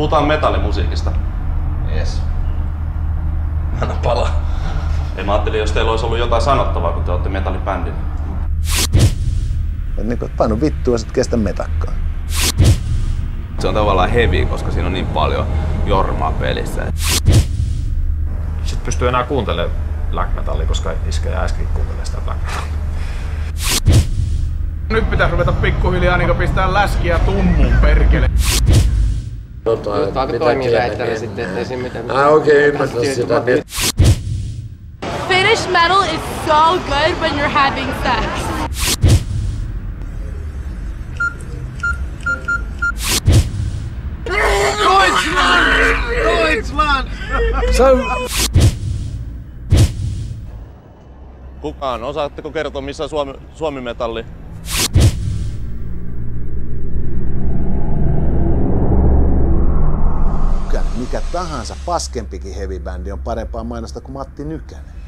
Puhutaan metallimusiikista. Yes. Anna palaa. Ei, mä ajattelin, jos teillä olisi ollut jotain sanottavaa, kun te olette metallibändin. Niin kuin, painu vittua, sit kestä metakkaa. Se on tavallaan heavy, koska siinä on niin paljon jormaa pelissä. Sitten pystyy enää kuuntelemaan black metallia, koska iskä ja äsken kuuntelee sitä black metallia. Nyt pitäisi ruveta pikkuhiljaa niin pistää läskiä tummuun, perkele. Jotaako toimii väittävä sitten, ettei siinä mitään... Okei, ymmärrän sitä. Finnish metal is so good when you're having sex. Deutschland! Kukaan? Osaatteko kertoa, missä Suomi-metalli? Mikä tahansa paskempikin heavy-bändi on parempaa mainosta kuin Matti Nykänen.